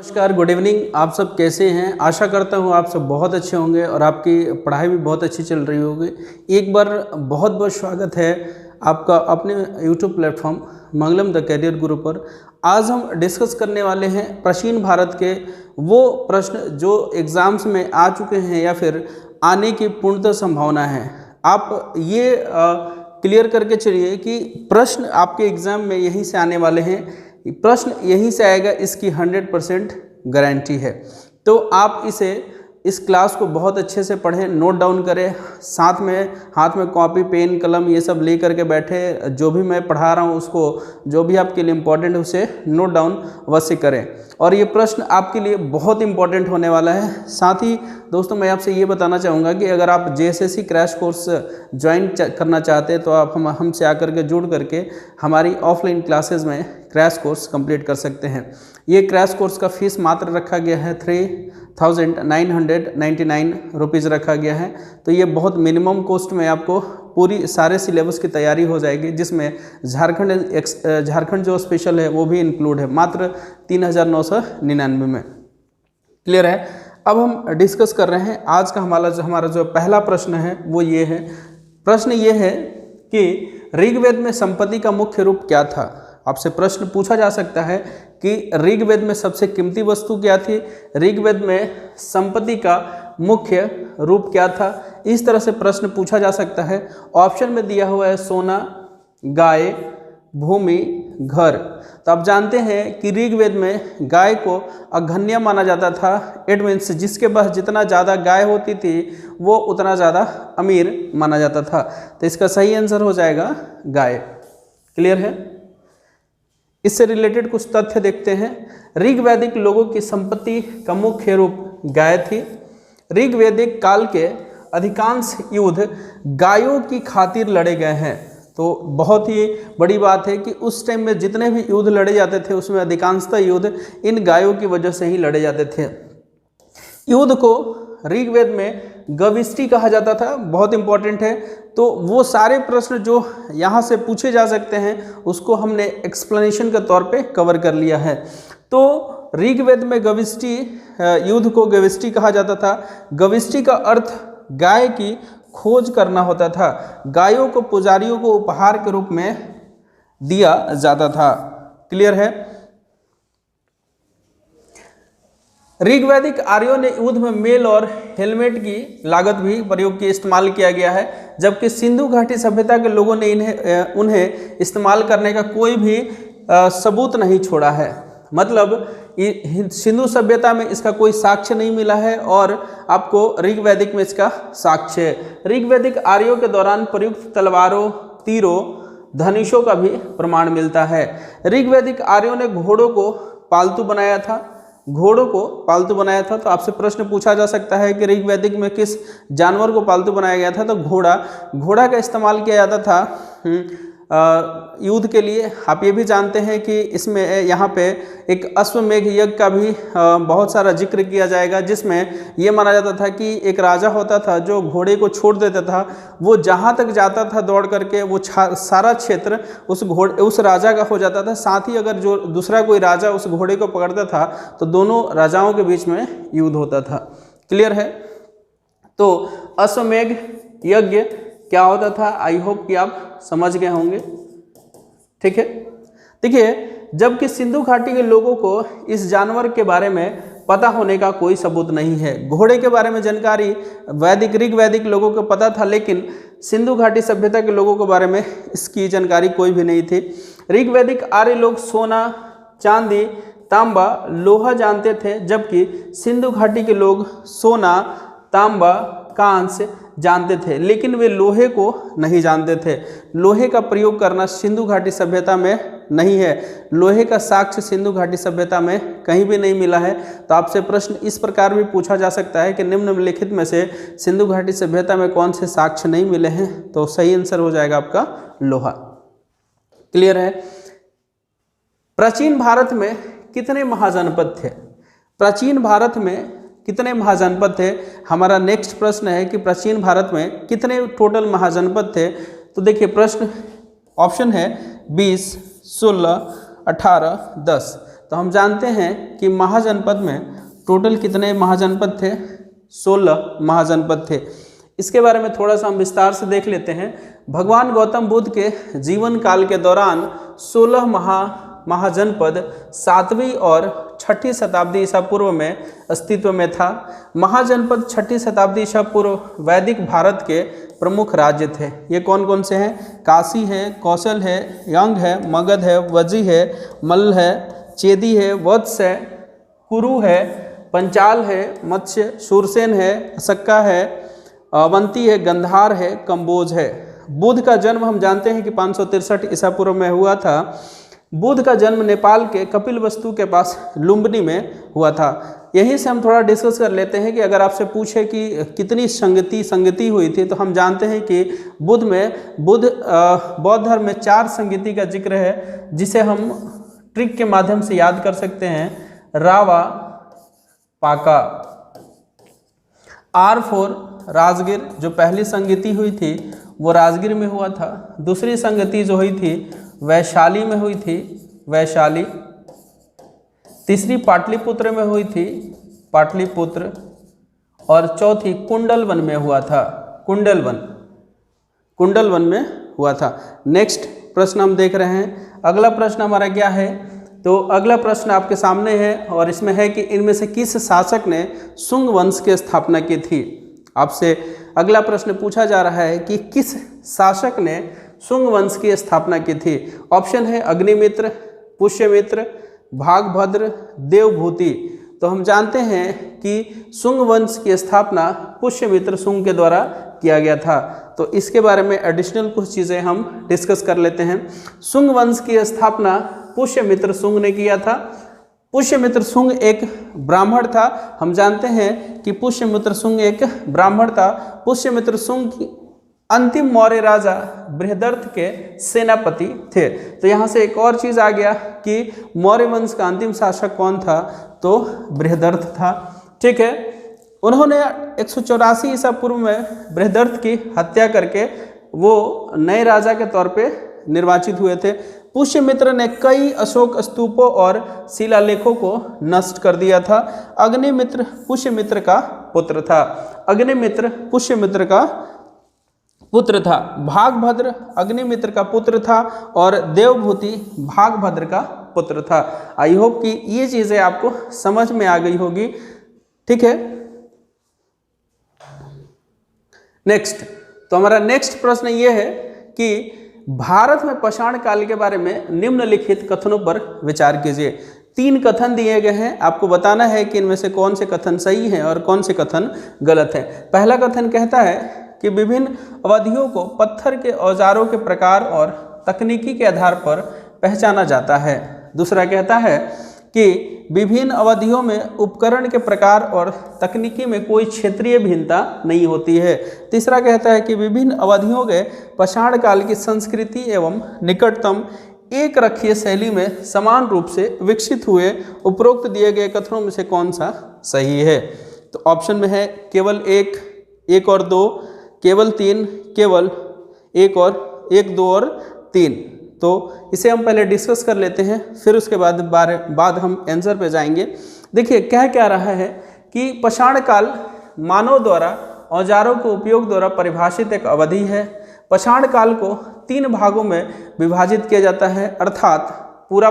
नमस्कार, good evening. आप सब कैसे हैं? आशा करता हूँ आप सब बहुत अच्छे होंगे और आपकी पढ़ाई भी बहुत अच्छी चल रही होगी। एक बार बहुत बहुत स्वागत है आपका अपने YouTube platform Mangalam the career गुरु पर। आज हम डिस्कस करने वाले हैं प्राचीन भारत के वो प्रश्न जो एग्ज़ाम्स में आ चुके हैं या फिर आने की पूर्णतः संभावना है। आप ये क्लियर करके चलिए कि प्रश्न आपके एग्ज़ाम में यहीं से आने वाले हैं, प्रश्न यहीं से आएगा, इसकी 100% गारंटी है। तो आप इस क्लास को बहुत अच्छे से पढ़ें, नोट डाउन करें, साथ में हाथ में कॉपी पेन कलम ये सब ले करके बैठे। जो भी मैं पढ़ा रहा हूँ उसको, जो भी आपके लिए इम्पोर्टेंट है उसे नोट डाउन अवश्य करें। और ये प्रश्न आपके लिए बहुत इंपॉर्टेंट होने वाला है। साथ ही दोस्तों मैं आपसे ये बताना चाहूँगा कि अगर आप JSSC क्रैश कोर्स ज्वाइन करना चाहते हैं तो आप हमसे आकर के जुड़ करके हमारी ऑफलाइन क्लासेस में क्रैश कोर्स कंप्लीट कर सकते हैं। ये क्रैश कोर्स का फीस मात्र रखा गया है 3,999 रुपीज़ रखा गया है। तो ये बहुत मिनिमम कॉस्ट में आपको पूरी सारे सिलेबस की तैयारी हो जाएगी, जिसमें झारखंड जो स्पेशल है वो भी इंक्लूड है, मात्र 3,999 में। क्लियर है? अब हम डिस्कस कर रहे हैं आज का हमारा जो पहला प्रश्न है वो ये है। प्रश्न ये है कि ऋग्वेद में संपत्ति का मुख्य रूप क्या था। आपसे प्रश्न पूछा जा सकता है कि ऋग्वेद में सबसे कीमती वस्तु क्या थी, ऋग्वेद में संपत्ति का मुख्य रूप क्या था। इस तरह से प्रश्न पूछा जा सकता है। ऑप्शन में दिया हुआ है सोना, गाय, भूमि, घर। तो आप जानते हैं कि ऋग्वेद में गाय को अघन्य माना जाता था। इट मीन्स जिसके पास जितना ज़्यादा गाय होती थी वो उतना ज़्यादा अमीर माना जाता था। तो इसका सही आंसर हो जाएगा गाय। क्लियर है? इससे रिलेटेड कुछ तथ्य देखते हैं। ऋग्वैदिक लोगों की संपत्ति का मुख्य रूप गाय थी। ऋग्वैदिक काल के अधिकांश युद्ध गायों की खातिर लड़े गए हैं। तो बहुत ही बड़ी बात है कि उस टाइम में जितने भी युद्ध लड़े जाते थे उसमें अधिकांशतः युद्ध इन गायों की वजह से ही लड़े जाते थे। युद्ध को ऋग्वेद में गविष्टि कहा जाता था। बहुत इंपॉर्टेंट है। तो वो सारे प्रश्न जो यहाँ से पूछे जा सकते हैं उसको हमने एक्सप्लेनेशन के तौर पे कवर कर लिया है। तो ऋग्वेद में गविष्टि, युद्ध को गविष्टि कहा जाता था। गविष्टि का अर्थ गाय की खोज करना होता था। गायों को पुजारियों को उपहार के रूप में दिया जाता था। क्लियर है? ऋग्वैदिक आर्यों ने युद्ध में मेल और हेलमेट की लागत भी प्रयोग की इस्तेमाल किया गया है, जबकि सिंधु घाटी सभ्यता के लोगों ने उन्हें इस्तेमाल करने का कोई भी सबूत नहीं छोड़ा है। मतलब सिंधु सभ्यता में इसका कोई साक्ष्य नहीं मिला है और आपको ऋग्वैदिक में इसका साक्ष्य है। ऋग्वैदिक आर्यों के दौरान प्रयुक्त तलवारों, तीरों, धनुषों का भी प्रमाण मिलता है। ऋग्वैदिक आर्यों ने घोड़ों को पालतू बनाया था। तो आपसे प्रश्न पूछा जा सकता है कि ऋग्वैदिक में किस जानवर को पालतू बनाया गया था। तो घोड़ा का इस्तेमाल किया जाता था युद्ध के लिए। आप ये भी जानते हैं कि इसमें यहाँ पे एक अश्वमेध यज्ञ का भी बहुत सारा जिक्र किया जाएगा, जिसमें ये माना जाता था कि एक राजा होता था जो घोड़े को छोड़ देता था। वो जहाँ तक जाता था दौड़ करके वो सारा क्षेत्र उस राजा का हो जाता था। साथ ही अगर जो दूसरा कोई राजा उस घोड़े को पकड़ता था तो दोनों राजाओं के बीच में युद्ध होता था। क्लियर है? तो अश्वमेध यज्ञ क्या होता था, आई होप कि आप समझ गए होंगे। ठीक है? देखिए, जबकि सिंधु घाटी के लोगों को इस जानवर के बारे में पता होने का कोई सबूत नहीं है। घोड़े के बारे में जानकारी ऋग्वैदिक लोगों को पता था, लेकिन सिंधु घाटी सभ्यता के लोगों के बारे में इसकी जानकारी कोई भी नहीं थी। ऋग्वैदिक आर्य लोग सोना, चांदी, तांबा, लोहा जानते थे, जबकि सिंधु घाटी के लोग सोना, तांबा, कांस्य जानते थे, लेकिन वे लोहे को नहीं जानते थे। लोहे का प्रयोग करना सिंधु घाटी सभ्यता में नहीं है। लोहे का साक्ष्य सिंधु घाटी सभ्यता में कहीं भी नहीं मिला है। तो आपसे प्रश्न इस प्रकार भी पूछा जा सकता है कि निम्नलिखित में से सिंधु घाटी सभ्यता में कौन से साक्ष्य नहीं मिले हैं। तो सही आंसर हो जाएगा आपका लोहा। क्लियर है? प्राचीन भारत में कितने महाजनपद थे? प्राचीन भारत में कितने महाजनपद थे? हमारा नेक्स्ट प्रश्न है कि प्राचीन भारत में कितने टोटल महाजनपद थे। तो देखिए, प्रश्न ऑप्शन है 20, 16, 18, 10। तो हम जानते हैं कि महाजनपद में टोटल कितने महाजनपद थे, 16 महाजनपद थे। इसके बारे में थोड़ा सा हम विस्तार से देख लेते हैं। भगवान गौतम बुद्ध के जीवन काल के दौरान 16 महाजनपद 7वीं और 6ठी शताब्दी ईसा पूर्व में अस्तित्व में था। महाजनपद 6ठी शताब्दी ईसा पूर्व वैदिक भारत के प्रमुख राज्य थे। ये कौन कौन से हैं? काशी है, कौशल है, यंग है, मगध है, वजी है, मल्ल है, चेदी है, वत्स है, कुरु है, पंचाल है, मत्स्य, शूरसेन है, असक्का है, अवंती है, गंधार है, कंबोज है। बुद्ध का जन्म हम जानते हैं कि 563 ईसा पूर्व में हुआ था। बुद्ध का जन्म नेपाल के कपिलवस्तु के पास लुम्बिनी में हुआ था। यहीं से हम थोड़ा डिस्कस कर लेते हैं कि अगर आपसे पूछे कि कितनी संगति हुई थी, तो हम जानते हैं कि बौद्ध धर्म में 4 संगति का जिक्र है, जिसे हम ट्रिक के माध्यम से याद कर सकते हैं। रावा, पाका। R4 राजगीर, जो पहली संगति हुई थी वो राजगीर में हुआ था। दूसरी संगति जो हुई थी वैशाली में हुई थी, वैशाली। तीसरी पाटलिपुत्र में हुई थी, पाटलिपुत्र। और चौथी कुंडलवन में हुआ था, कुंडलवन में हुआ था। नेक्स्ट प्रश्न हम देख रहे हैं। अगला प्रश्न हमारा क्या है? तो अगला प्रश्न आपके सामने है और इसमें है कि इनमें से किस शासक ने शुंग वंश की स्थापना की थी। आपसे अगला प्रश्न पूछा जा रहा है कि किस शासक ने शुंग वंश की स्थापना की थी। ऑप्शन है अग्निमित्र, पुष्यमित्र, भागभद्र, देवभूति। तो हम जानते हैं कि शुंग वंश की स्थापना पुष्यमित्र शुंग के द्वारा किया गया था। तो इसके बारे में एडिशनल कुछ चीज़ें हम डिस्कस कर लेते हैं। शुंग वंश की स्थापना पुष्यमित्र शुंग ने किया था। पुष्यमित्र शुंग एक ब्राह्मण था। हम जानते हैं कि पुष्यमित्र शुंग एक ब्राह्मण था। पुष्यमित्र शुंग अंतिम मौर्य राजा बृहदर्थ के सेनापति थे। तो यहाँ से एक और चीज़ आ गया कि मौर्य वंश का अंतिम शासक कौन था, तो बृहदर्थ था। ठीक है, उन्होंने 184 ईसा पूर्व में बृहदर्थ की हत्या करके वो नए राजा के तौर पे निर्वाचित हुए थे। पुष्यमित्र ने कई अशोक स्तूपों और शिलालेखों को नष्ट कर दिया था। अग्निमित्र पुष्यमित्र का पुत्र था। अग्निमित्र पुष्यमित्र का पुत्र था। भागभद्र अग्निमित्र का पुत्र था और देवभूति भागभद्र का पुत्र था। आई होप कि ये चीज़ें आपको समझ में आ गई होगी। ठीक है, नेक्स्ट। तो हमारा नेक्स्ट प्रश्न ये है कि भारत में पाषाण काल के बारे में निम्नलिखित कथनों पर विचार कीजिए। 3 कथन दिए गए हैं, आपको बताना है कि इनमें से कौन से कथन सही हैं और कौन से कथन गलत हैं। पहला कथन कहता है कि विभिन्न अवधियों को पत्थर के औजारों के प्रकार और तकनीकी के आधार पर पहचाना जाता है। दूसरा कहता है कि विभिन्न अवधियों में उपकरण के प्रकार और तकनीकी में कोई क्षेत्रीय भिन्नता नहीं होती है। तीसरा कहता है कि विभिन्न अवधियों के पाषाण काल की संस्कृति एवं निकटतम एक रखीय शैली में समान रूप से विकसित हुए। उपरोक्त दिए गए कथनों में से कौन सा सही है? तो ऑप्शन में है केवल 1 और 2, केवल 3, केवल 1, 2 और 3। तो इसे हम पहले डिस्कस कर लेते हैं, फिर उसके बाद हम आंसर पे जाएंगे। देखिए क्या रहा है कि पाषाण काल मानव द्वारा औजारों के उपयोग द्वारा परिभाषित एक अवधि है। पाषाण काल को 3 भागों में विभाजित किया जाता है, अर्थात पूरा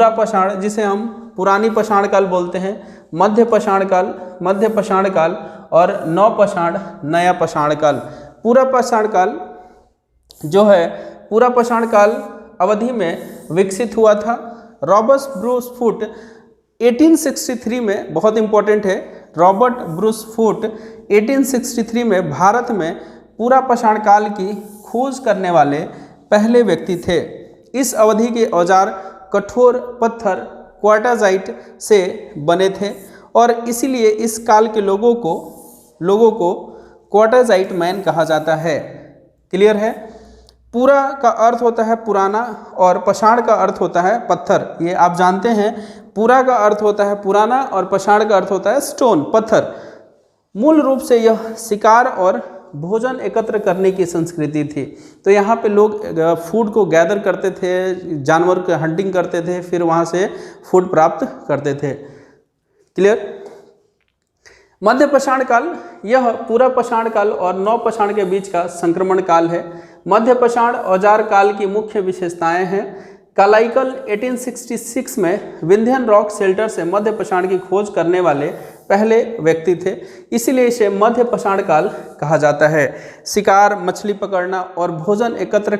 पाषाण जिसे हम पुरानी पाषाण काल बोलते हैं, मध्य पाषाण काल और नवपाषाण, नया पाषाण काल। पूरा पाषाण काल जो है, पूरा पाषाण काल अवधि में विकसित हुआ था। रॉबर्ट ब्रूस फुट 1863 में, बहुत इंपॉर्टेंट है, रॉबर्ट ब्रूस फुट 1863 में भारत में पूरा पाषाण काल की खोज करने वाले पहले व्यक्ति थे। इस अवधि के औजार कठोर पत्थर क्वार्टाजाइट से बने थे और इसीलिए इस काल के लोगों को क्वार्टाजाइट मैन कहा जाता है। क्लियर है? पूरा का अर्थ होता है पुराना और पाषाण का अर्थ होता है पत्थर। ये आप जानते हैं, पूरा का अर्थ होता है पुराना और पाषाण का अर्थ होता है स्टोन, पत्थर। मूल रूप से यह शिकार और भोजन एकत्र करने की संस्कृति थी। तो यहाँ पे लोग फूड को गैदर करते थे, जानवर की हंटिंग करते थे, फिर वहाँ से फूड प्राप्त करते थे। क्लियर। मध्य पाषाण काल, यह पूरा पाषाण काल और नव पाषाण के बीच का संक्रमण काल है। मध्य पाषाण औजार काल की मुख्य विशेषताएं हैं। कालाइकल 1866 में विंध्यन रॉक शेल्टर से मध्य पाषाण की खोज करने वाले पहले व्यक्ति थे, इसीलिए इसे मध्य पाषाण काल कहा जाता है। शिकार, मछली पकड़ना और भोजन एकत्र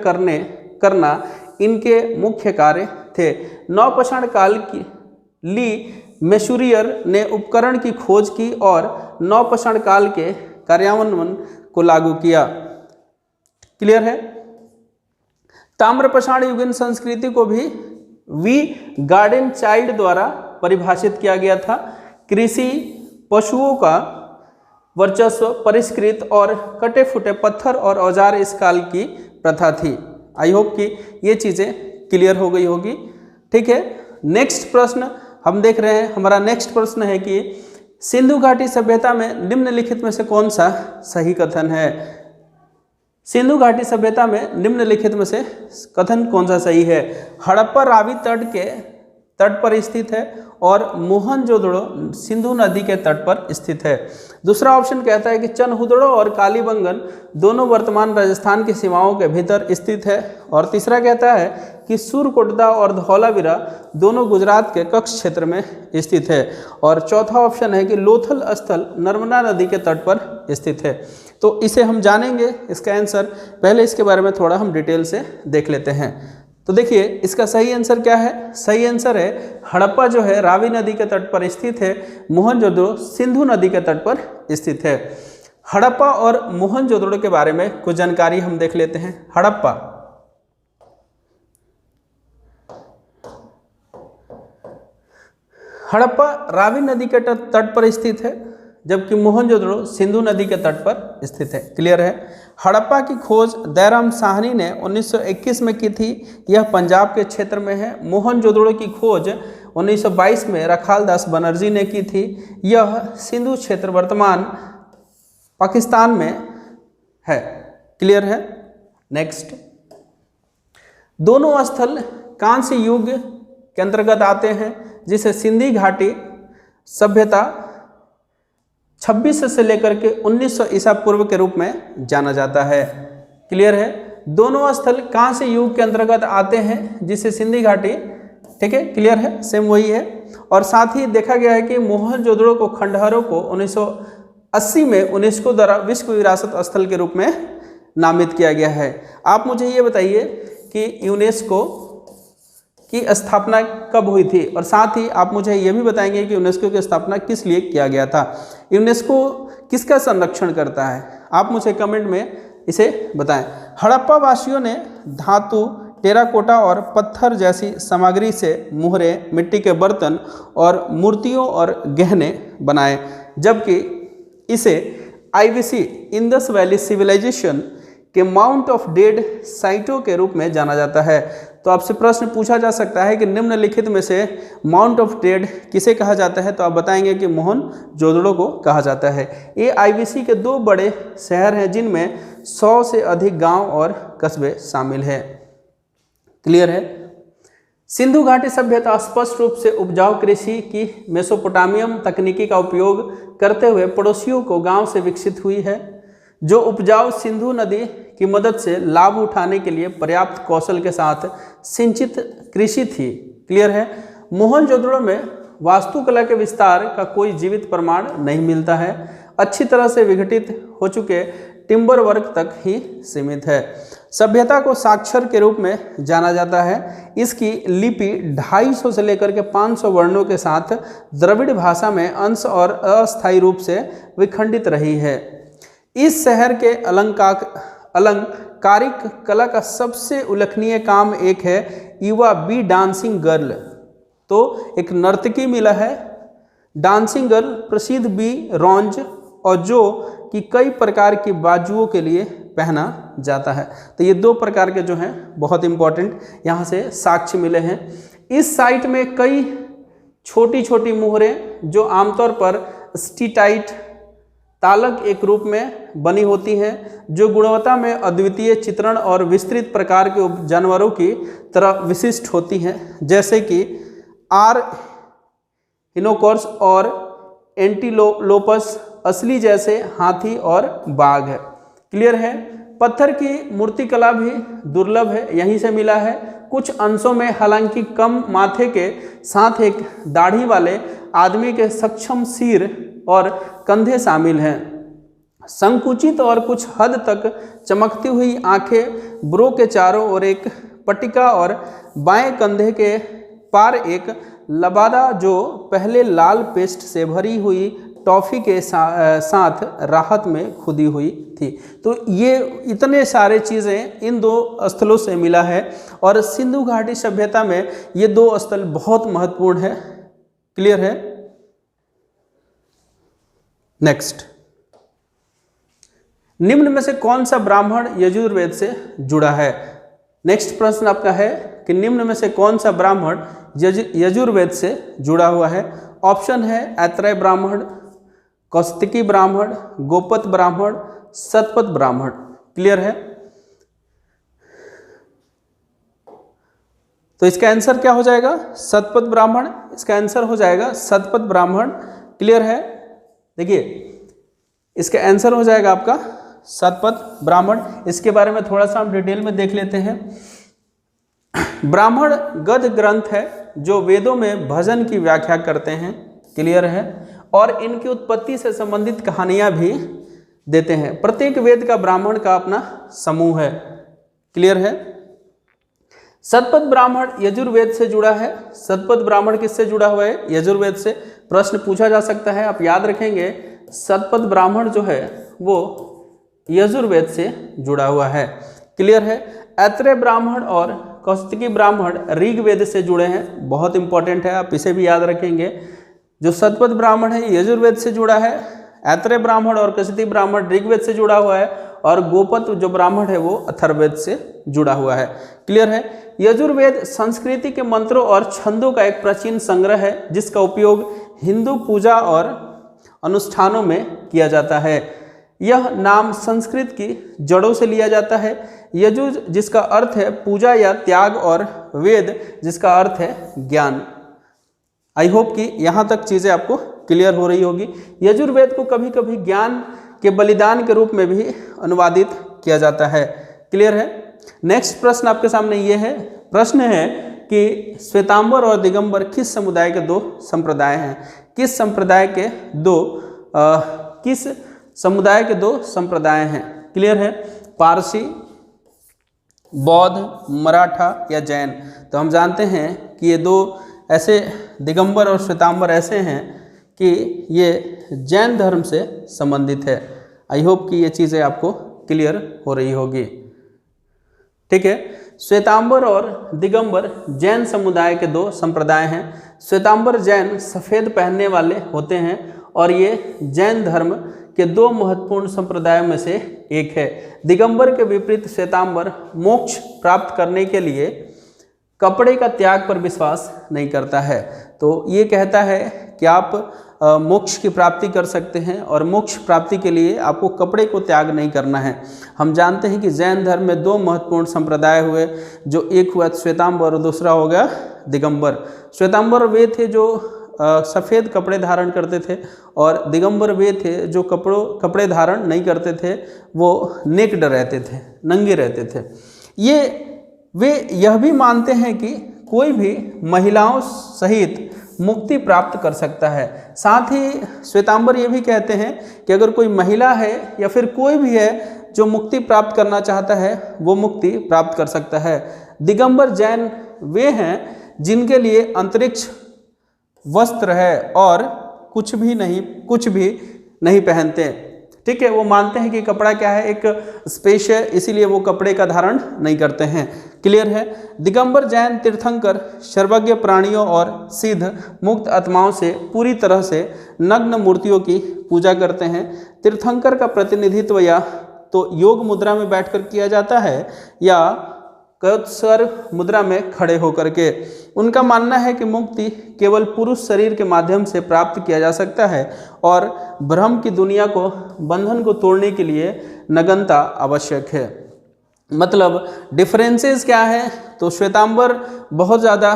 करना इनके मुख्य कार्य थे। नव पाषाण काल की ली मेशुरियर ने उपकरण की खोज की और नव पाषाण काल के कार्यान्वयन को लागू किया। क्लियर है। ताम्रपाषाण युगीन संस्कृति को भी वी गार्डन चाइल्ड द्वारा परिभाषित किया गया था। कृषि, पशुओं का वर्चस्व, परिष्कृत और कटे फूटे पत्थर और औजार इस काल की प्रथा थी। आई होप कि ये चीज़ें क्लियर हो गई होगी। ठीक है। नेक्स्ट प्रश्न हम देख रहे हैं। हमारा नेक्स्ट प्रश्न है कि सिंधु घाटी सभ्यता में निम्नलिखित में से कौन सा सही कथन है। सिंधु घाटी सभ्यता में निम्नलिखित में से कथन कौन सा सही है। हड़प्पा रावी तट पर स्थित है और मोहनजोदड़ो सिंधु नदी के तट पर स्थित है। दूसरा ऑप्शन कहता है कि चनहुदड़ो और कालीबंगन दोनों वर्तमान राजस्थान की सीमाओं के भीतर स्थित है। और तीसरा कहता है कि सूरकोटदा और धौलावीरा दोनों गुजरात के कच्छ क्षेत्र में स्थित है। और चौथा ऑप्शन है कि लोथल स्थल नर्मदा नदी के तट पर स्थित है। तो इसे हम जानेंगे इसका आंसर। पहले इसके बारे में थोड़ा हम डिटेल से देख लेते हैं। तो देखिए इसका सही आंसर क्या है। सही आंसर है हड़प्पा जो है रावी नदी के तट पर स्थित है, मोहनजोदड़ो सिंधु नदी के तट पर स्थित है। हड़प्पा और मोहनजोदड़ो के बारे में कुछ जानकारी हम देख लेते हैं। हड़प्पा रावी नदी के तट पर स्थित है, जबकि मोहनजोदड़ो सिंधु नदी के तट पर स्थित है। क्लियर है। हड़प्पा की खोज दयाराम साहनी ने 1921 में की थी, यह पंजाब के क्षेत्र में है। मोहनजोदड़ो की खोज 1922 में रखालदास बनर्जी ने की थी, यह सिंधु क्षेत्र वर्तमान पाकिस्तान में है। क्लियर है। नेक्स्ट, दोनों स्थल कांस्य युग के अंतर्गत आते हैं, जिसे सिंधी घाटी सभ्यता 26 से लेकर के 1900 ईसा पूर्व के रूप में जाना जाता है। क्लियर है। दोनों स्थल कांस्य युग के अंतर्गत आते हैं, जिसे सिंधी घाटी, ठीक है, क्लियर है, सेम वही है। और साथ ही देखा गया है कि मोहनजोदड़ो को खंडहरों को 1980 में यूनेस्को द्वारा विश्व विरासत स्थल के रूप में नामित किया गया है। आप मुझे ये बताइए कि यूनेस्को की स्थापना कब हुई थी, और साथ ही आप मुझे ये भी बताएंगे कि यूनेस्को की स्थापना किस लिए किया गया था। यूनेस्को किसका संरक्षण करता है, आप मुझे कमेंट में इसे बताएं। हड़प्पा वासियों ने धातु, टेराकोटा और पत्थर जैसी सामग्री से मुहरे, मिट्टी के बर्तन और मूर्तियों और गहने बनाए, जबकि इसे IVC इंडस वैली सिविलाइजेशन के माउंट ऑफ डेड साइटों के रूप में जाना जाता है। तो आपसे प्रश्न पूछा जा सकता है कि निम्नलिखित में से माउंट ऑफ डेड किसे कहा जाता है, तो आप बताएंगे कि मोहनजोदड़ो को कहा जाता है। ये IVC के 2 बड़े शहर हैं, जिनमें 100 से अधिक गांव और कस्बे शामिल हैं। क्लियर है। सिंधु घाटी सभ्यता स्पष्ट रूप से उपजाऊ कृषि की मेसोपोटामियम तकनीकी का उपयोग करते हुए पड़ोसियों को गांव से विकसित हुई है, जो उपजाऊ सिंधु नदी की मदद से लाभ उठाने के लिए पर्याप्त कौशल के साथ सिंचित कृषि थी। क्लियर है। मोहनजोदड़ो में वास्तुकला के विस्तार का कोई जीवित प्रमाण नहीं मिलता है, अच्छी तरह से विघटित हो चुके टिम्बर वर्क तक ही सीमित है। सभ्यता को साक्षर के रूप में जाना जाता है। इसकी लिपि 250 से लेकर के 500 वर्णों के साथ द्रविड़ भाषा में अंश और अस्थायी रूप से विखंडित रही है। इस शहर के अलंकारिक कला का सबसे उल्लेखनीय काम एक है युवा बी डांसिंग गर्ल। तो एक नर्तकी मिला है डांसिंग गर्ल, प्रसिद्ध बी रॉन्ज, और जो कि कई प्रकार की बाजुओं के लिए पहना जाता है। तो ये 2 प्रकार के जो हैं बहुत इंपॉर्टेंट यहाँ से साक्ष्य मिले हैं। इस साइट में कई छोटी छोटी मुहरें जो आमतौर पर स्टीटाइट तालक एक रूप में बनी होती हैं, जो गुणवत्ता में अद्वितीय चित्रण और विस्तृत प्रकार के जानवरों की तरह विशिष्ट होती हैं, जैसे कि आर हिनोकॉर्स और एंटीलोपस, असली जैसे हाथी और बाघ है। क्लियर है। पत्थर की मूर्तिकला भी दुर्लभ है, यहीं से मिला है। कुछ अंशों में हालांकि कम माथे के साथ एक दाढ़ी वाले आदमी के सक्षम सिर और कंधे शामिल हैं। संकुचित और कुछ हद तक चमकती हुई आंखें, ब्रो के चारों ओर एक पट्टिका और बाएं कंधे के पार एक लबादा जो पहले लाल पेस्ट से भरी हुई टॉफ़ी के साथ राहत में खुदी हुई थी। तो ये इतने सारे चीज़ें इन दो स्थलों से मिला है और सिंधु घाटी सभ्यता में ये दो स्थल बहुत महत्वपूर्ण है। क्लियर है। नेक्स्ट, निम्न में से कौन सा ब्राह्मण यजुर्वेद से जुड़ा है? नेक्स्ट प्रश्न आपका है कि निम्न में से कौन सा ब्राह्मण यजुर्वेद से जुड़ा हुआ है? ऑप्शन है ऐत्रेय ब्राह्मण, कौशिकी ब्राह्मण, गोपत ब्राह्मण, शतपथ ब्राह्मण। क्लियर है। तो इसका आंसर क्या हो जाएगा? शतपथ ब्राह्मण। इसका आंसर हो जाएगा शतपथ ब्राह्मण। क्लियर है। देखिए, इसका आंसर हो जाएगा आपका शतपथ ब्राह्मण। इसके बारे में थोड़ा सा हम डिटेल में देख लेते हैं। ब्राह्मण गद्य ग्रंथ है जो वेदों में भजन की व्याख्या करते हैं। क्लियर है। और इनकी उत्पत्ति से संबंधित कहानियां भी देते हैं। प्रत्येक वेद का ब्राह्मण का अपना समूह है। क्लियर है। शतपथ ब्राह्मण यजुर्वेद से जुड़ा है। शतपथ ब्राह्मण किससे जुड़ा हुआ है? यजुर्वेद से। प्रश्न पूछा जा सकता है, आप याद रखेंगे शतपथ ब्राह्मण जो है वो यजुर्वेद से जुड़ा हुआ है। क्लियर है। ऐत्रेय ब्राह्मण और कौशिकी ब्राह्मण ऋग्वेद से जुड़े हैं। बहुत इंपॉर्टेंट है, आप इसे भी याद रखेंगे। जो शतपथ ब्राह्मण है यजुर्वेद से जुड़ा है, ऐत्रेय ब्राह्मण और कौशिकी ब्राह्मण ऋग्वेद से जुड़ा हुआ है, और गोपत जो ब्राह्मण है वो अथर्ववेद से जुड़ा हुआ है। क्लियर है। यजुर्वेद संस्कृति के मंत्रों और छंदों का एक प्राचीन संग्रह है जिसका उपयोग हिंदू पूजा और अनुष्ठानों में किया जाता है। यह नाम संस्कृत की जड़ों से लिया जाता है। यजुज जिसका अर्थ है पूजा या त्याग, और वेद जिसका अर्थ है ज्ञान। आई होप कि यहाँ तक चीज़ें आपको क्लियर हो रही होगी। यजुर्वेद को कभी कभी ज्ञान के बलिदान के रूप में भी अनुवादित किया जाता है। क्लियर है। नेक्स्ट प्रश्न आपके सामने ये है। प्रश्न है कि श्वेतांबर और दिगंबर किस समुदाय के दो संप्रदाय हैं? किस समुदाय के दो संप्रदाय हैं? क्लियर है। पारसी, बौद्ध, मराठा या जैन? तो हम जानते हैं कि ये दो ऐसे दिगंबर और श्वेतांबर ऐसे हैं कि ये जैन धर्म से संबंधित है। आई होप कि ये चीज़ें आपको क्लियर हो रही होगी। ठीक है। श्वेतांबर और दिगंबर जैन समुदाय के दो संप्रदाय हैं। श्वेतांबर जैन सफ़ेद पहनने वाले होते हैं और ये जैन धर्म के दो महत्वपूर्ण संप्रदायों में से एक है। दिगंबर के विपरीत श्वेतांबर मोक्ष प्राप्त करने के लिए कपड़े का त्याग पर विश्वास नहीं करता है। तो ये कहता है कि आप मोक्ष की प्राप्ति कर सकते हैं और मोक्ष प्राप्ति के लिए आपको कपड़े को त्याग नहीं करना है। हम जानते हैं कि जैन धर्म में दो महत्वपूर्ण संप्रदाय हुए, जो एक हुआ श्वेतांबर और दूसरा हो गया दिगंबर। श्वेतांबर वे थे जो सफ़ेद कपड़े धारण करते थे, और दिगंबर वे थे जो कपड़े धारण नहीं करते थे, वो नेक्ड रहते थे, नंगे रहते थे। वे यह भी मानते हैं कि कोई भी महिलाओं सहित मुक्ति प्राप्त कर सकता है। साथ ही श्वेतांबर ये भी कहते हैं कि अगर कोई महिला है या फिर कोई भी है जो मुक्ति प्राप्त करना चाहता है वो मुक्ति प्राप्त कर सकता है। दिगंबर जैन वे हैं जिनके लिए अंतरिक्ष वस्त्र है और कुछ भी नहीं पहनते। ठीक है। वो मानते हैं कि कपड़ा क्या है, एक स्पेस है, इसीलिए वो कपड़े का धारण नहीं करते हैं। क्लियर है। दिगंबर जैन तीर्थंकर सर्वज्ञ प्राणियों और सिद्ध मुक्त आत्माओं से पूरी तरह से नग्न मूर्तियों की पूजा करते हैं। तीर्थंकर का प्रतिनिधित्व या तो योग मुद्रा में बैठकर किया जाता है या कयोत्सर मुद्रा में खड़े होकर के। उनका मानना है कि मुक्ति केवल पुरुष शरीर के माध्यम से प्राप्त किया जा सकता है और भ्रम की दुनिया को, बंधन को तोड़ने के लिए नग्नता आवश्यक है। मतलब डिफरेंसेस क्या है, तो श्वेतांबर बहुत ज़्यादा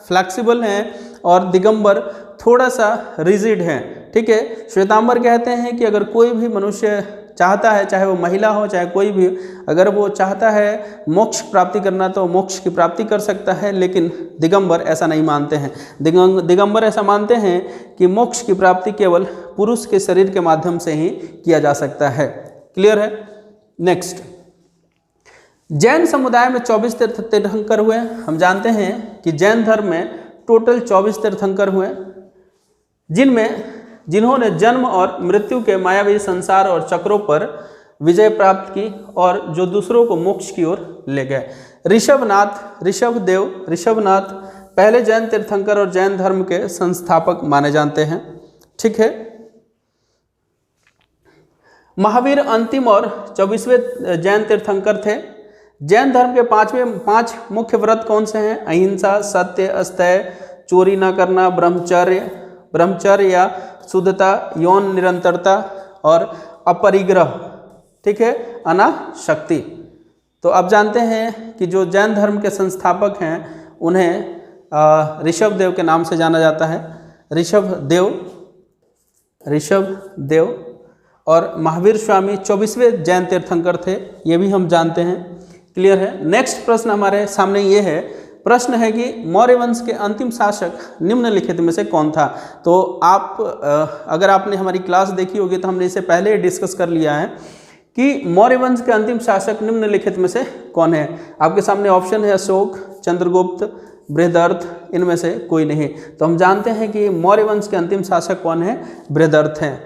फ्लैक्सिबल हैं और दिगंबर थोड़ा सा रिजिड हैं। ठीक है, श्वेतांबर कहते हैं कि अगर कोई भी मनुष्य चाहता है, चाहे वो महिला हो चाहे कोई भी, अगर वो चाहता है मोक्ष प्राप्ति करना तो मोक्ष की प्राप्ति कर सकता है, लेकिन दिगंबर ऐसा नहीं मानते हैं। दिगंबर ऐसा मानते हैं कि मोक्ष की प्राप्ति केवल पुरुष के शरीर के माध्यम से ही किया जा सकता है। क्लियर है। नेक्स्ट, जैन समुदाय में 24 तीर्थंकर हुए। हम जानते हैं कि जैन धर्म में टोटल 24 तीर्थंकर हुए, जिन्होंने जन्म और मृत्यु के मायावी संसार और चक्रों पर विजय प्राप्त की और जो दूसरों को मोक्ष की ओर ले गए। ऋषभनाथ पहले जैन तीर्थंकर और जैन धर्म के संस्थापक माने जाते हैं। ठीक है। महावीर अंतिम और 24वें जैन तीर्थंकर थे। जैन धर्म के पांच मुख्य व्रत कौन से हैं? अहिंसा, सत्य, अस्तेय, चोरी न करना, ब्रह्मचर्य या शुद्धता, यौन निरंतरता और अपरिग्रह। ठीक है, अनाशक्ति। तो आप जानते हैं कि जो जैन धर्म के संस्थापक हैं उन्हें ऋषभदेव के नाम से जाना जाता है। ऋषभदेव और महावीर स्वामी 24वें जैन तीर्थंकर थे, ये भी हम जानते हैं। क्लियर है। नेक्स्ट प्रश्न हमारे सामने ये है, प्रश्न है कि मौर्य वंश के अंतिम शासक निम्नलिखित में से कौन था? तो आप अगर आपने हमारी क्लास देखी होगी तो हमने इसे पहले ही डिस्कस कर लिया है कि मौर्य वंश के अंतिम शासक निम्नलिखित में से कौन है। आपके सामने ऑप्शन है अशोक, चंद्रगुप्त, बृहदर्थ, इनमें से कोई नहीं। तो हम जानते हैं कि मौर्य वंश के अंतिम शासक कौन है? बृहदर्थ हैं।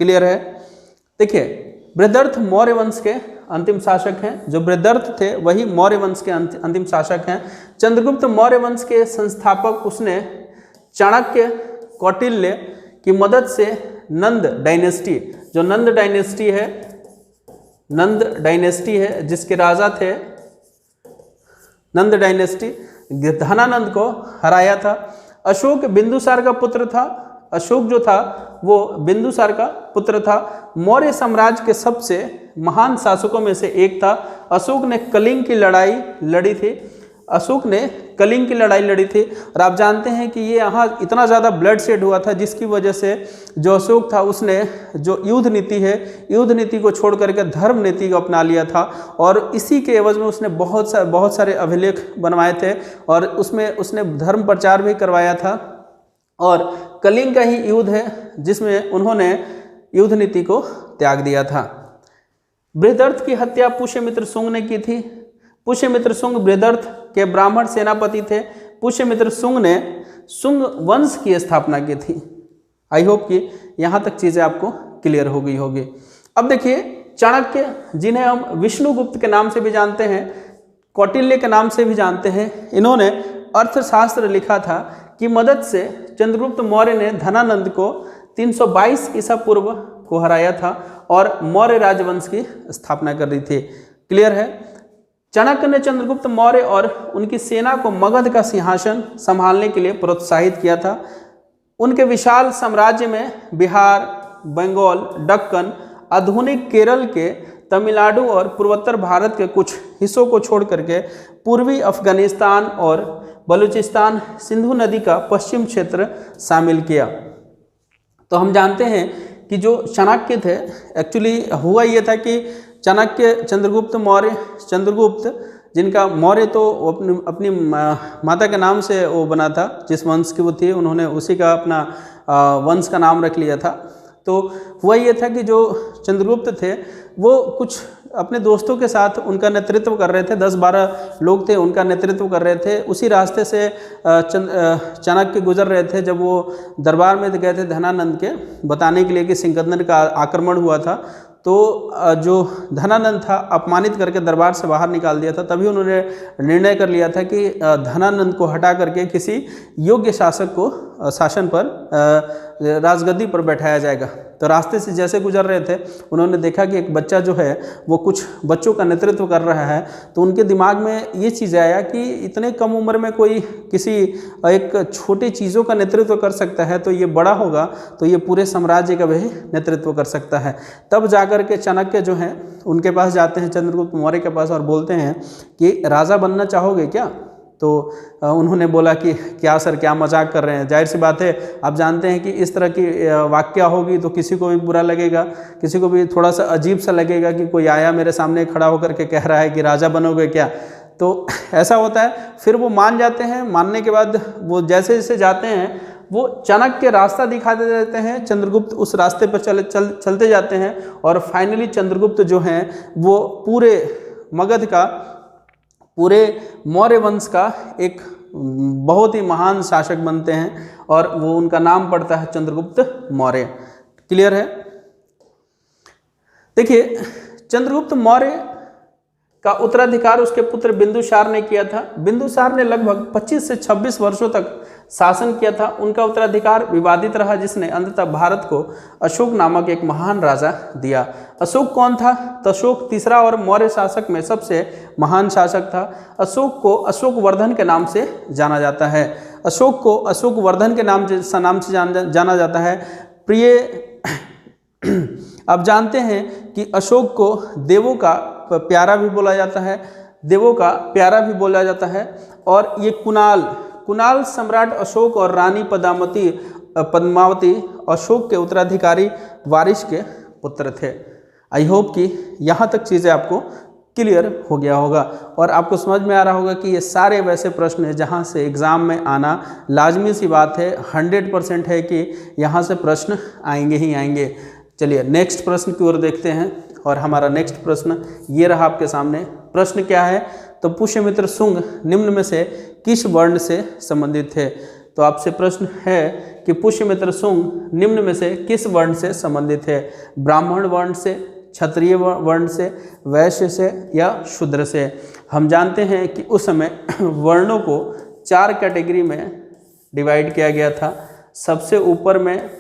क्लियर है। देखिए, बृहदर्थ मौर्य वंश के अंतिम शासक हैं। जो बृहदर्थ थे वही मौर्य वंश के अंतिम शासक हैं। चंद्रगुप्त मौर्य वंश के संस्थापक, उसने चाणक्य, कौटिल्य की मदद से नंद डायनेस्टी, जो नंद डायनेस्टी है जिसके राजा थे नंद डायनेस्टी, धनानंद को हराया था। अशोक बिंदुसार का पुत्र था। अशोक जो था वो बिंदुसार का पुत्र था। मौर्य साम्राज्य के सबसे महान शासकों में से एक था। अशोक ने कलिंग की लड़ाई लड़ी थी। और आप जानते हैं कि ये यहाँ इतना ज़्यादा ब्लड शेड हुआ था जिसकी वजह से जो अशोक था उसने जो युद्ध नीति को छोड़ करके धर्म नीति को अपना लिया था और इसी के एवज में उसने बहुत सारे अभिलेख बनवाए थे और उसमें उसने धर्म प्रचार भी करवाया था। और कलिंग का ही युद्ध है जिसमें उन्होंने युद्ध नीति को त्याग दिया था। बृहदर्थ की हत्या पुष्यमित्र शुंग ने की थी। पुष्यमित्र शुंग बृहदर्थ के ब्राह्मण सेनापति थे। पुष्यमित्र शुंग ने शुंग वंश की स्थापना की थी। आई होप कि यहाँ तक चीज़ें आपको क्लियर हो गई होगी। अब देखिए, चाणक्य, जिन्हें हम विष्णुगुप्त के नाम से भी जानते हैं, कौटिल्य के नाम से भी जानते हैं, इन्होंने अर्थशास्त्र लिखा था की मदद से चंद्रगुप्त मौर्य ने धनानंद को 322 ईसा पूर्व को हराया था और मौर्य राजवंश की स्थापना कर दी थी। क्लियर है। चाणक्य ने चंद्रगुप्त मौर्य और उनकी सेना को मगध का सिंहासन संभालने के लिए प्रोत्साहित किया था। उनके विशाल साम्राज्य में बिहार, बंगाल, दक्कन, आधुनिक केरल के तमिलनाडु और पूर्वोत्तर भारत के कुछ हिस्सों को छोड़ करके पूर्वी अफगानिस्तान और बलूचिस्तान, सिंधु नदी का पश्चिम क्षेत्र शामिल किया। तो हम जानते हैं कि जो चाणक्य थे, एक्चुअली हुआ ये था कि चाणक्य, चंद्रगुप्त जिनका मौर्य तो अपनी माता के नाम से वो बना था, जिस वंश की वो थी उन्होंने उसी का अपना वंश का नाम रख लिया था। तो हुआ ये था कि जो चंद्रगुप्त थे वो कुछ अपने दोस्तों के साथ उनका नेतृत्व कर रहे थे, 10-12 लोग थे, उनका नेतृत्व कर रहे थे। उसी रास्ते से चाणक्य गुजर रहे थे जब वो दरबार में गए थे धनानंद के बताने के लिए कि सिकंदर का आक्रमण हुआ था। तो जो धनानंद था अपमानित करके दरबार से बाहर निकाल दिया था। तभी उन्होंने निर्णय कर लिया था कि धनानंद को हटा करके किसी योग्य शासक को शासन पर राजगद्दी पर बैठाया जाएगा। तो रास्ते से जैसे गुजर रहे थे उन्होंने देखा कि एक बच्चा जो है वो कुछ बच्चों का नेतृत्व कर रहा है। तो उनके दिमाग में ये चीज़ आया कि इतने कम उम्र में कोई किसी एक छोटी चीज़ों का नेतृत्व कर सकता है, तो ये बड़ा होगा तो ये पूरे साम्राज्य का भी नेतृत्व कर सकता है। तब जाकर के चाणक्य जो हैं उनके पास जाते हैं, चंद्रगुप्त मौर्य के पास, और बोलते हैं कि राजा बनना चाहोगे क्या? तो उन्होंने बोला कि क्या सर, क्या मजाक कर रहे हैं, जाहिर सी बात है आप जानते हैं कि इस तरह की वाक्य होगी तो किसी को भी बुरा लगेगा, किसी को भी थोड़ा सा अजीब सा लगेगा कि कोई आया मेरे सामने खड़ा होकर के कह रहा है कि राजा बनोगे क्या। तो ऐसा होता है। फिर वो मान जाते हैं। मानने के बाद वो जैसे जैसे जाते हैं वो चाणक्य रास्ता दिखा देते हैं, चंद्रगुप्त उस रास्ते पर चलते जाते हैं, और फाइनली चंद्रगुप्त जो हैं वो पूरे मगध का, पूरे मौर्य वंश का एक बहुत ही महान शासक बनते हैं, और वो उनका नाम पड़ता है चंद्रगुप्त मौर्य। क्लियर है? देखिए, चंद्रगुप्त मौर्य का उत्तराधिकार उसके पुत्र बिंदुसार ने किया था। बिंदुसार ने लगभग 25 से 26 वर्षों तक शासन किया था। उनका उत्तराधिकार विवादित रहा, जिसने अंततः भारत को अशोक नामक एक महान राजा दिया। अशोक कौन था? तो अशोक तीसरा और मौर्य शासक में सबसे महान शासक था। अशोक को अशोकवर्धन के नाम से जाना जाता है। अशोक को अशोकवर्धन के नाम से जाना जाता है। प्रिय, आप जानते हैं कि अशोक को देवों का प्यारा भी बोला जाता है, देवों का प्यारा भी बोला जाता है। और ये कुणाल सम्राट अशोक और रानी पद्मावती अशोक के उत्तराधिकारी वारिस के पुत्र थे। आई होप कि यहाँ तक चीज़ें आपको क्लियर हो गया होगा और आपको समझ में आ रहा होगा कि ये सारे वैसे प्रश्न हैं जहाँ से एग्ज़ाम में आना लाजमी सी बात है, 100% है कि यहाँ से प्रश्न आएंगे ही आएंगे। चलिए नेक्स्ट प्रश्न की ओर देखते हैं, और हमारा नेक्स्ट प्रश्न ये रहा आपके सामने। प्रश्न क्या है? तो पुष्यमित्र शुंग निम्न में से किस वर्ण से संबंधित थे? तो आपसे प्रश्न है कि पुष्यमित्र शुंग निम्न में से किस वर्ण से संबंधित है? ब्राह्मण वर्ण से, क्षत्रिय वर्ण से, वैश्य से या शूद्र से? हम जानते हैं कि उस समय वर्णों को 4 कैटेगरी में डिवाइड किया गया था। सबसे ऊपर में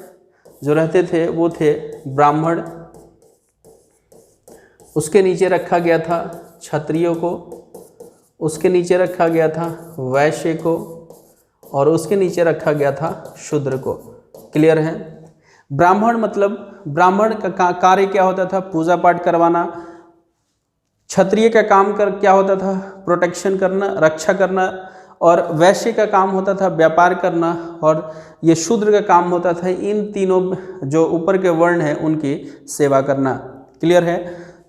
जो रहते थे वो थे ब्राह्मण, उसके नीचे रखा गया था क्षत्रियों को, उसके नीचे रखा गया था वैश्य को, और उसके नीचे रखा गया था शूद्र को। क्लियर है? ब्राह्मण मतलब ब्राह्मण का कार्य क्या होता था? पूजा पाठ करवाना। क्षत्रिय का काम क्या होता था? प्रोटेक्शन करना, रक्षा करना। और वैश्य का काम होता था व्यापार करना, और ये शूद्र का काम होता था इन तीनों जो ऊपर के वर्ण हैं उनकी सेवा करना। क्लियर है?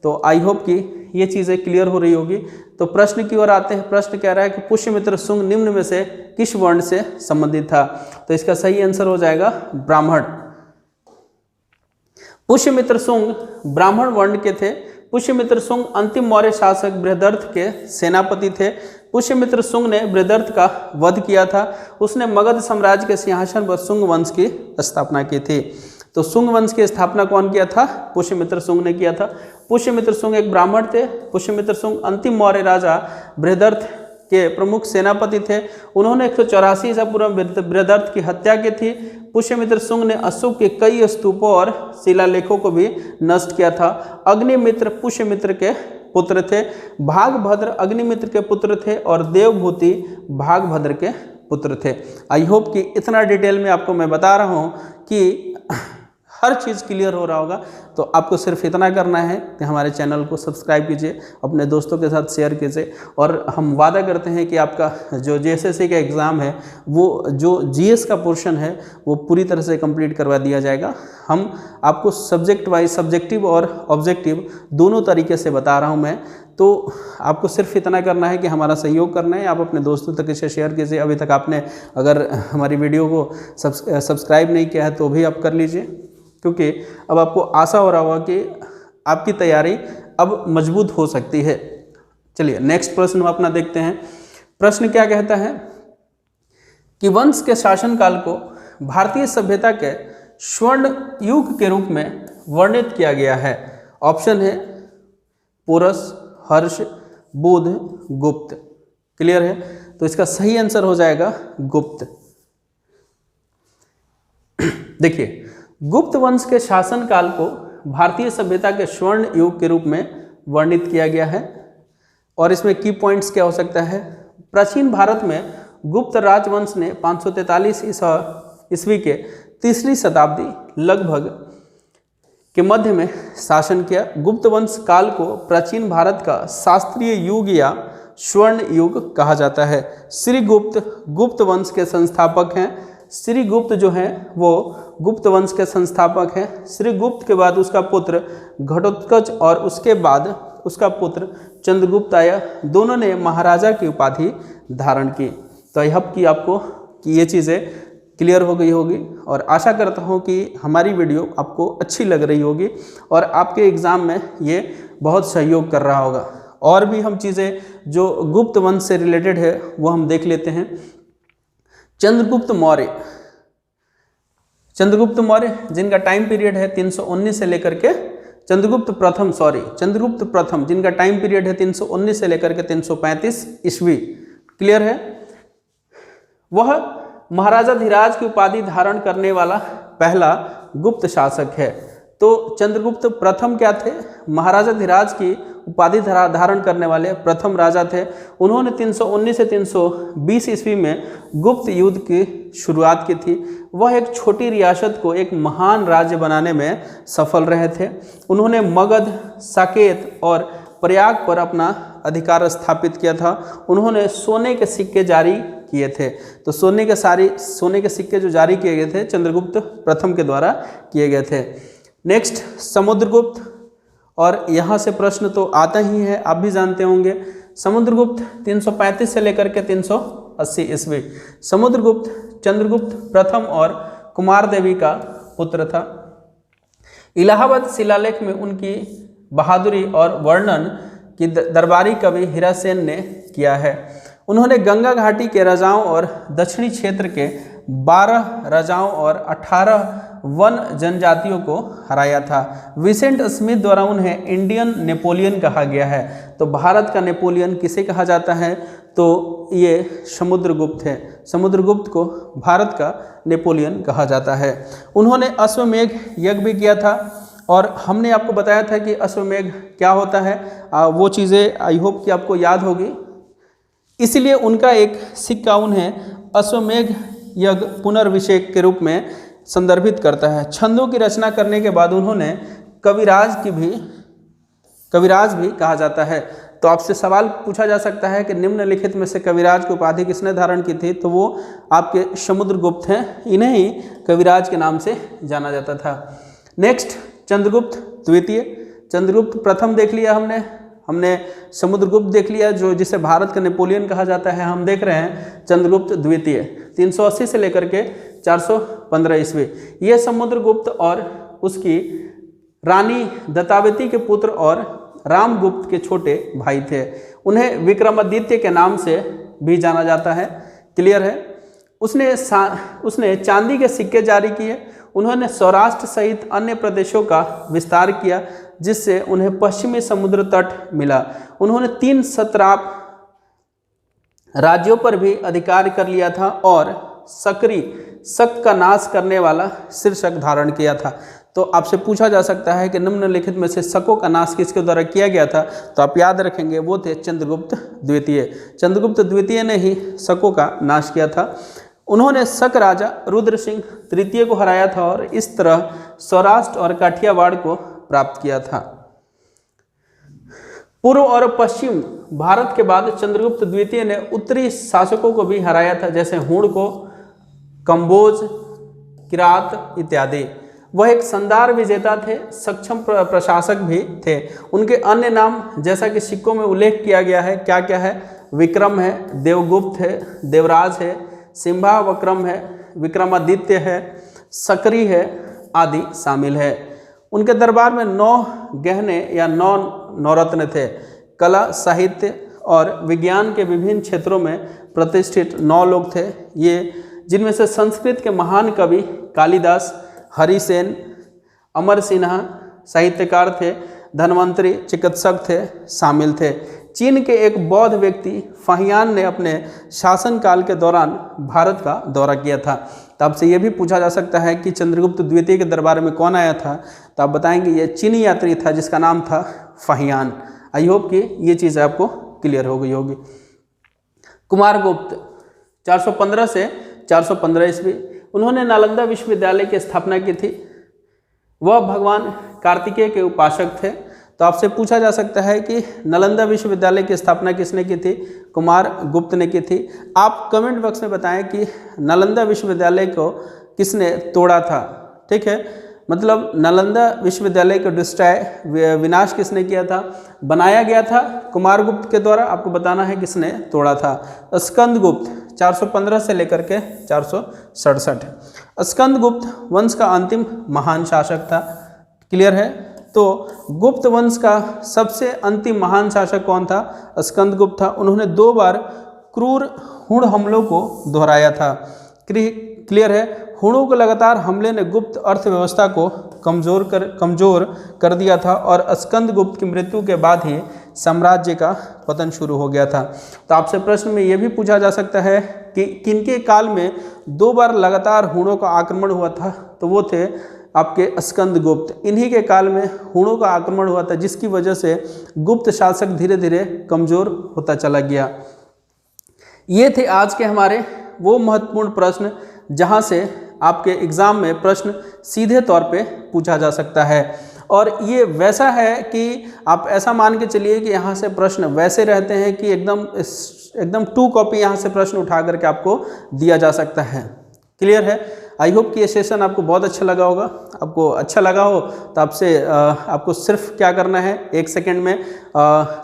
तो आई होप कि ये चीज़ें क्लियर हो रही होगी। तो प्रश्न की ओर आते हैं। प्रश्न कह रहा है कि पुष्यमित्र शुंग निम्न में से किस वर्ण से संबंधित था? तो इसका सही आंसर हो जाएगा ब्राह्मण। पुष्यमित्र शुंग ब्राह्मण वर्ण के थे। पुष्यमित्र शुंग अंतिम मौर्य शासक बृहदर्थ के सेनापति थे। पुष्यमित्र शुंग ने बृहदर्थ का वध किया था। उसने मगध साम्राज्य के सिंहासन पर शुंग वंश की स्थापना की थी। तो शुंग वंश की स्थापना कौन किया था? पुष्यमित्र शुंग ने किया था। पुष्यमित्र शुंग एक ब्राह्मण थे। पुष्यमित्र शुंग अंतिम मौर्य राजा बृहदर्थ के प्रमुख सेनापति थे। उन्होंने 184 ईसा पूर्व बृहदर्थ की हत्या की थी। पुष्यमित्र शुंग ने अशोक के कई स्तूपों और शिलालेखों को भी नष्ट किया था। अग्निमित्र पुष्यमित्र के पुत्र थे। भागभद्र अग्निमित्र के पुत्र थे, और देवभूति भागभद्र के पुत्र थे। आई होप कि इतना डिटेल में आपको मैं बता रहा हूँ कि हर चीज़ क्लियर हो रहा होगा। तो आपको सिर्फ इतना करना है कि हमारे चैनल को सब्सक्राइब कीजिए, अपने दोस्तों के साथ शेयर कीजिए, और हम वादा करते हैं कि आपका जो JSSC का एग्ज़ाम है वो जो GS का पोर्शन है वो पूरी तरह से कंप्लीट करवा दिया जाएगा। हम आपको सब्जेक्ट वाइज, सब्जेक्टिव और ऑब्जेक्टिव दोनों तरीके से बता रहा हूँ मैं। तो आपको सिर्फ इतना करना है कि हमारा सहयोग करना है। आप अपने दोस्तों तक इसे शेयर कीजिए। अभी तक आपने अगर हमारी वीडियो को सब्सक्राइब नहीं किया है तो भी आप कर लीजिए, क्योंकि अब आपको आशा हो रहा होगा कि आपकी तैयारी अब मजबूत हो सकती है। चलिए नेक्स्ट प्रश्न हम अपना देखते हैं। प्रश्न क्या कहता है कि वंश के शासनकाल को भारतीय सभ्यता के स्वर्ण युग के रूप में वर्णित किया गया है। ऑप्शन है पुरस, हर्ष, बुध, गुप्त। क्लियर है? तो इसका सही आंसर हो जाएगा गुप्त। देखिए, गुप्त वंश के शासनकाल को भारतीय सभ्यता के स्वर्ण युग के रूप में वर्णित किया गया है। और इसमें की पॉइंट्स क्या हो सकता है? प्राचीन भारत में गुप्त राजवंश ने 543 ईस्वी के तीसरी शताब्दी लगभग के मध्य में शासन किया। गुप्त वंश काल को प्राचीन भारत का शास्त्रीय युग या स्वर्ण युग कहा जाता है। श्रीगुप्त गुप्त वंश के संस्थापक हैं। श्रीगुप्त जो हैं वो गुप्त वंश के संस्थापक हैं। श्रीगुप्त के बाद उसका पुत्र घटोत्कच और उसके बाद उसका पुत्र चंद्रगुप्त आया। दोनों ने महाराजा की उपाधि धारण की। तो आई होप कि आपको ये चीज़ें क्लियर हो गई होगी और आशा करता हूँ कि हमारी वीडियो आपको अच्छी लग रही होगी और आपके एग्ज़ाम में ये बहुत सहयोग कर रहा होगा। और भी हम चीज़ें जो गुप्त वंश से रिलेटेड है वो हम देख लेते हैं। चंद्रगुप्त मौर्य, चंद्रगुप्त मौर्य जिनका टाइम पीरियड है 319 से लेकर के चंद्रगुप्त प्रथम जिनका टाइम पीरियड है 319 से लेकर के 335 ईस्वी। क्लियर है? वह महाराजा धीराज की उपाधि धारण करने वाला पहला गुप्त शासक है। तो चंद्रगुप्त प्रथम क्या थे? महाराजा धीराज की उपाधि धारण करने वाले प्रथम राजा थे। उन्होंने 319 से 320 ईस्वी में गुप्त युद्ध की शुरुआत की थी। वह एक छोटी रियासत को एक महान राज्य बनाने में सफल रहे थे। उन्होंने मगध, साकेत और प्रयाग पर अपना अधिकार स्थापित किया था। उन्होंने सोने के सिक्के जारी किए थे। तो सोने के सिक्के जो जारी किए गए थे चंद्रगुप्त प्रथम के द्वारा किए गए थे। नेक्स्ट समुद्रगुप्त, और यहाँ से प्रश्न तो आता ही है, आप भी जानते होंगे। समुद्रगुप्त 335 से लेकर के 380 ईस्वी। समुद्रगुप्त चंद्रगुप्त प्रथम और कुमार देवी का पुत्र था। इलाहाबाद शिलालेख में उनकी बहादुरी और वर्णन की दरबारी कवि हीरासेन ने किया है। उन्होंने गंगा घाटी के राजाओं और दक्षिणी क्षेत्र के 12 राजाओं और 18 वन जनजातियों को हराया था। विसेंट स्मिथ द्वारा उन्हें इंडियन नेपोलियन कहा गया है। तो भारत का नेपोलियन किसे कहा जाता है? तो ये समुद्रगुप्त है। समुद्रगुप्त को भारत का नेपोलियन कहा जाता है। उन्होंने अश्वमेध यज्ञ भी किया था और हमने आपको बताया था कि अश्वमेध क्या होता है। वो चीज़ें आई होप कि आपको याद होगी। इसलिए उनका एक सिक्का उन्हें अश्वमेध यज्ञ पुनर्विषेक के रूप में संदर्भित करता है। छंदों की रचना करने के बाद उन्होंने कविराज भी कहा जाता है। तो आपसे सवाल पूछा जा सकता है कि निम्नलिखित में से कविराज की उपाधि किसने धारण की थी? तो वो आपके समुद्रगुप्त हैं। इन्हें ही कविराज के नाम से जाना जाता था। नेक्स्ट चंद्रगुप्त द्वितीय। चंद्रगुप्त प्रथम देख लिया हमने समुद्रगुप्त देख लिया जो जिसे भारत का नेपोलियन कहा जाता है। हम देख रहे हैं चंद्रगुप्त द्वितीय 380 से लेकर के 415 ईस्वी। ये समुद्रगुप्त और उसकी रानी दत्तावती के पुत्र और रामगुप्त के छोटे भाई थे। उन्हें विक्रमादित्य के नाम से भी जाना जाता है। क्लियर है? उसने चांदी के सिक्के जारी किए। उन्होंने सौराष्ट्र सहित अन्य प्रदेशों का विस्तार किया जिससे उन्हें पश्चिमी समुद्र तट मिला। उन्होंने 3 सत्राप राज्यों पर भी अधिकार कर लिया था और शक का नाश करने वाला शीर्षक धारण किया था। तो आपसे पूछा जा सकता है कि निम्नलिखित में से शकों का नाश किसके द्वारा किया गया था? तो आप याद रखेंगे वो थे चंद्रगुप्त द्वितीय। चंद्रगुप्त द्वितीय ने ही शकों का नाश किया था। उन्होंने शक राजा रुद्र सिंह तृतीय को हराया था और इस तरह सौराष्ट्र और काठियावाड़ को प्राप्त किया था। पूर्व और पश्चिम भारत के बाद चंद्रगुप्त द्वितीय ने उत्तरी शासकों को भी हराया था, जैसे हुण को, कंबोज, किरात इत्यादि। वह एक शानदार विजेता थे, सक्षम प्रशासक भी थे। उनके अन्य नाम जैसा कि सिक्कों में उल्लेख किया गया है, क्या क्या है? विक्रम है, देवगुप्त है, देवराज है, सिंहा वक्रम है, विक्रमादित्य है, सकरी है आदि शामिल है। उनके दरबार में 9 गहने या 9 नवरत्न थे। कला, साहित्य और विज्ञान के विभिन्न क्षेत्रों में प्रतिष्ठित 9 लोग थे ये, जिनमें से संस्कृत के महान कवि कालिदास, हरिसेन, अमर सिन्हा साहित्यकार थे, धन्वंतरी चिकित्सक थे शामिल थे। चीन के एक बौद्ध व्यक्ति फाहियान ने अपने शासनकाल के दौरान भारत का दौरा किया था। तो आपसे ये भी पूछा जा सकता है कि चंद्रगुप्त द्वितीय के दरबार में कौन आया था, तो आप बताएंगे ये चीनी यात्री था जिसका नाम था फाहियान। आई होप कि ये चीज़ आपको क्लियर हो गई होगी। कुमारगुप्त 415 से 415 ईस्वी, उन्होंने नालंदा विश्वविद्यालय की स्थापना की थी। वह भगवान कार्तिकेय के उपासक थे। तो आपसे पूछा जा सकता है कि नालंदा विश्वविद्यालय की स्थापना किसने की थी, कुमारगुप्त ने की थी। आप कमेंट बॉक्स में बताएं कि नालंदा विश्वविद्यालय को किसने तोड़ा था। ठीक है, मतलब नालंदा विश्वविद्यालय को डिस्ट्रॉय विनाश किसने किया था, बनाया गया था कुमारगुप्त के द्वारा। आपको बताना है किसने तोड़ा था। स्कंदगुप्त 415 से लेकर के 467। स्कंदगुप्त वंश का अंतिम महान शासक था। क्लियर है। तो गुप्त वंश का सबसे अंतिम महान शासक कौन था, स्कंदगुप्त था। उन्होंने 2 बार क्रूर हुण हमलों को दोहराया था। क्लियर है। हुणों के लगातार हमले ने गुप्त अर्थव्यवस्था को कमजोर कर दिया था और स्कंदगुप्त की मृत्यु के बाद ही साम्राज्य का पतन शुरू हो गया था। तो आपसे प्रश्न में यह भी पूछा जा सकता है कि किनके काल में 2 बार लगातार हुणों का आक्रमण हुआ था, तो वो थे आपके स्कंदगुप्त। इन्हीं के काल में हुणों का आक्रमण हुआ था, जिसकी वजह से गुप्त शासक धीरे धीरे कमजोर होता चला गया। ये थे आज के हमारे वो महत्वपूर्ण प्रश्न जहां से आपके एग्जाम में प्रश्न सीधे तौर पे पूछा जा सकता है। और ये वैसा है कि आप ऐसा मान के चलिए कि यहाँ से प्रश्न वैसे रहते हैं कि एकदम 2 कॉपी यहाँ से प्रश्न उठा करके आपको दिया जा सकता है। क्लियर है। आई होप कि ये सेशन आपको बहुत अच्छा लगा होगा। आपको अच्छा लगा हो तो आपको सिर्फ क्या करना है, 1 सेकेंड में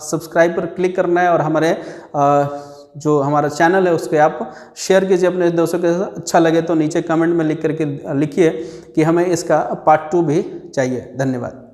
सब्सक्राइब पर क्लिक करना है और हमारे जो हमारा चैनल है उसके आप शेयर कीजिए अपने दोस्तों के साथ। अच्छा लगे तो नीचे कमेंट में लिख करके लिखिए कि हमें इसका पार्ट 2 भी चाहिए। धन्यवाद।